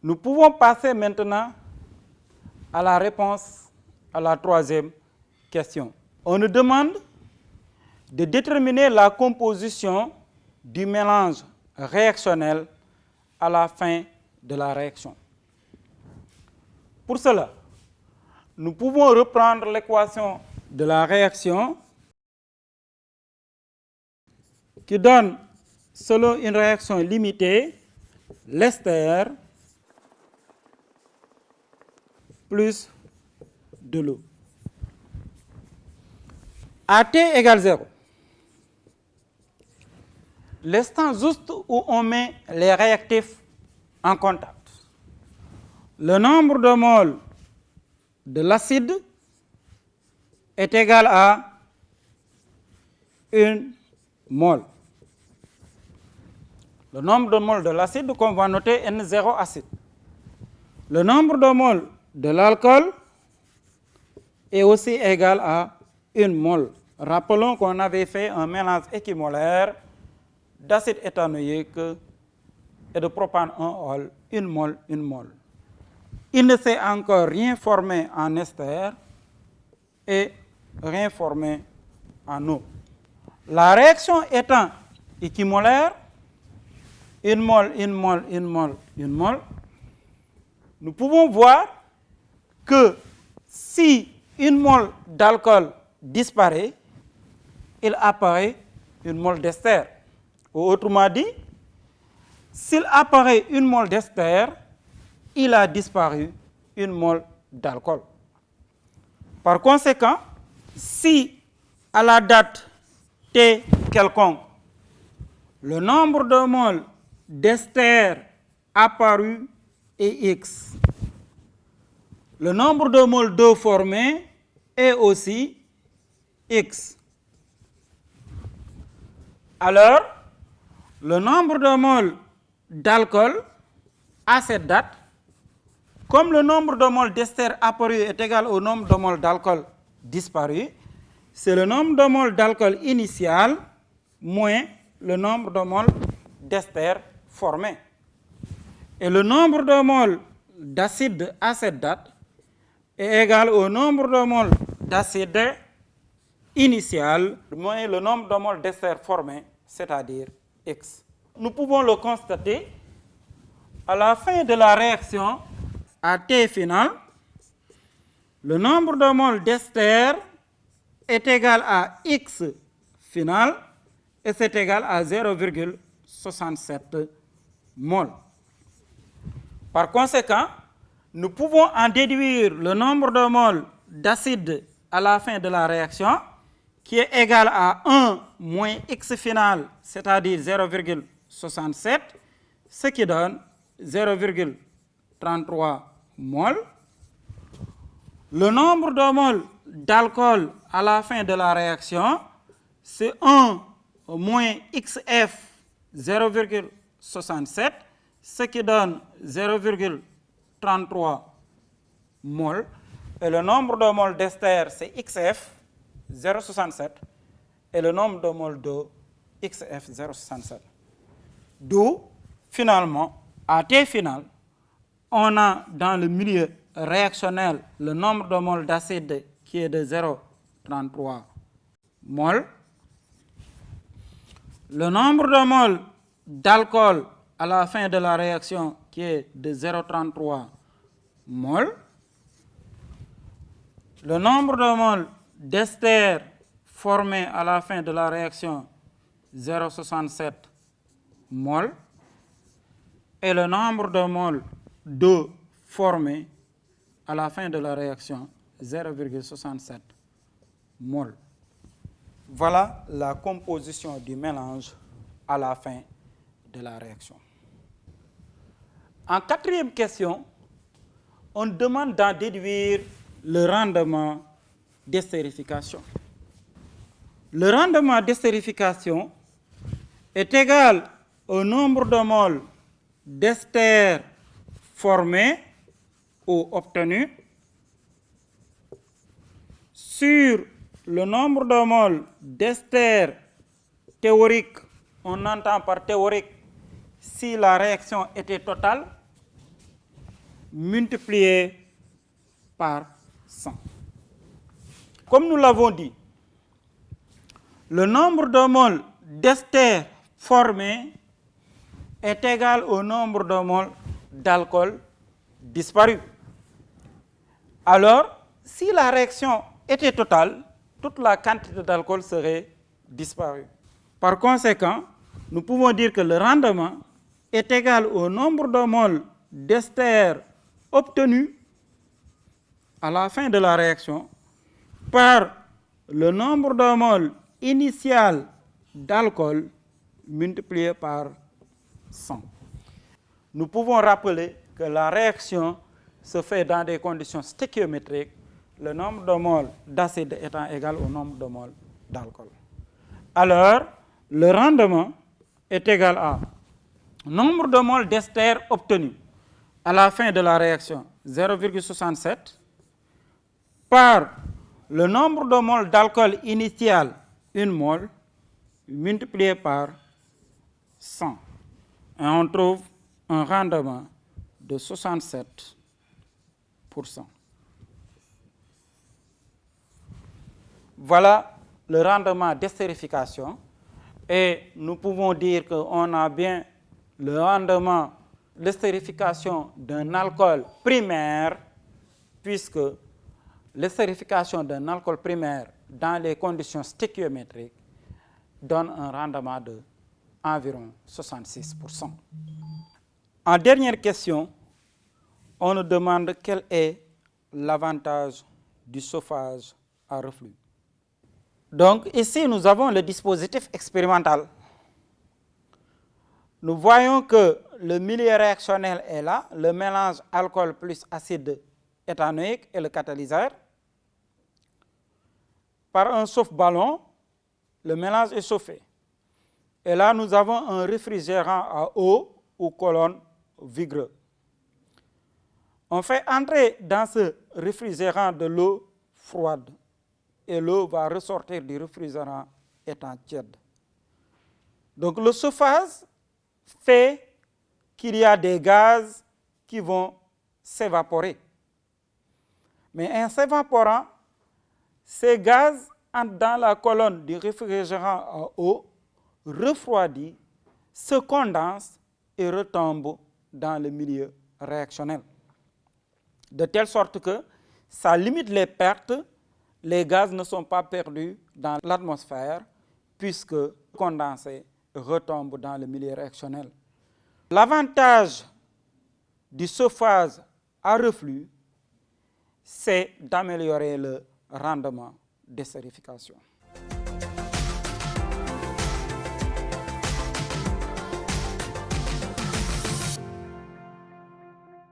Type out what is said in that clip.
Nous pouvons passer maintenant à la réponse à la troisième question. On nous demande de déterminer la composition du mélange réactionnel à la fin de la réaction. Pour cela, nous pouvons reprendre l'équation de la réaction qui donne, selon une réaction limitée, l'ester plus de l'eau. À T égale 0, l'instant juste où on met les réactifs en contact, le nombre de moles de l'acide est égal à 1 mol. Le nombre de moles de l'acide qu'on va noter N0 acide. Le nombre de moles de l'alcool est aussi égal à 1 mol. Rappelons qu'on avait fait un mélange équimolaire d'acide éthanoïque et de propane 1-ol, 1 mol, 1 mol. Il ne s'est encore rien formé en ester et rien formé en eau. La réaction étant équimolaire, 1 mol, 1 mol, 1 mol, 1 mol, nous pouvons voir que si 1 mol d'alcool disparaît, il apparaît 1 mol d'ester. Autrement dit, s'il apparaît 1 mol d'ester, il a disparu 1 mol d'alcool. Par conséquent, si à la date T quelconque, le nombre de moles d'ester apparu est X, le nombre de moles d'eau formé est aussi X. Alors, le nombre de moles d'alcool à cette date, comme le nombre de moles d'ester apparu est égal au nombre de moles d'alcool disparu, c'est le nombre de moles d'alcool initial moins le nombre de moles d'ester formé. Et le nombre de moles d'acide à cette date est égal au nombre de moles d'acide initial moins le nombre de moles d'ester formé, c'est-à-dire X. Nous pouvons le constater à la fin de la réaction à T final, le nombre de moles d'ester est égal à X final et c'est égal à 0,67 mol. Par conséquent, nous pouvons en déduire le nombre de moles d'acide à la fin de la réaction qui est égal à 1 moins X final, c'est-à-dire 0,67, ce qui donne 0,33 mol. Le nombre de moles d'alcool à la fin de la réaction, c'est 1 moins XF 0,67, ce qui donne 0,33 mol. Et le nombre de moles d'ester, c'est XF 0,67 et le nombre de moles d'eau, XF 0,67. D'où, finalement, à T final, on a dans le milieu réactionnel le nombre de moles d'acide qui est de 0,33 mol. Le nombre de moles d'alcool à la fin de la réaction qui est de 0,33 mol. Le nombre de moles d'ester formé à la fin de la réaction 0,67 mol. Et le nombre de moles d'eau formé à la fin de la réaction 0,67 mol. Voilà la composition du mélange à la fin de la réaction. En quatrième question, on demande d'en déduire le rendement d'estérification. Le rendement d'estérification est égal au nombre de moles d'ester formé ou obtenu sur le nombre de moles d'ester théorique. On entend par théorique si la réaction était totale, multiplié par 100. Comme nous l'avons dit, le nombre de moles d'ester formé est égal au nombre de moles d'alcool disparu. Alors, si la réaction était totale, toute la quantité d'alcool serait disparue. Par conséquent, nous pouvons dire que le rendement est égal au nombre de moles d'ester obtenus à la fin de la réaction par le nombre de moles initial d'alcool multiplié par 100. Nous pouvons rappeler que la réaction se fait dans des conditions stéchiométriques, le nombre de moles d'acide étant égal au nombre de moles d'alcool. Alors, le rendement est égal à nombre de moles d'ester obtenus à la fin de la réaction, 0,67, par le nombre de moles d'alcool initial, 1 mol, multiplié par 100. Et on trouve un rendement de 67%. Voilà le rendement d'estérification. Et nous pouvons dire qu'on a bien le rendement d'estérification d'un alcool primaire, puisque l'estérification d'un alcool primaire dans les conditions stéchiométriques donne un rendement de environ 66%. En dernière question, on nous demande quel est l'avantage du chauffage à reflux. Donc ici, nous avons le dispositif expérimental. Nous voyons que le milieu réactionnel est là, le mélange alcool plus acide éthanoïque et le catalyseur. Par un chauffe-ballon, le mélange est chauffé. Et là, nous avons un réfrigérant à eau ou colonne vigreux. On fait entrer dans ce réfrigérant de l'eau froide et l'eau va ressortir du réfrigérant étant tiède. Donc le chauffage fait qu'il y a des gaz qui vont s'évaporer. Mais en s'évaporant, ces gaz entrent dans la colonne du réfrigérant à eau, refroidissent, se condensent et retombent dans le milieu réactionnel. De telle sorte que ça limite les pertes, les gaz ne sont pas perdus dans l'atmosphère puisque condensés retombent dans le milieu réactionnel. L'avantage du chauffage à reflux, c'est d'améliorer le rendement d'estérification.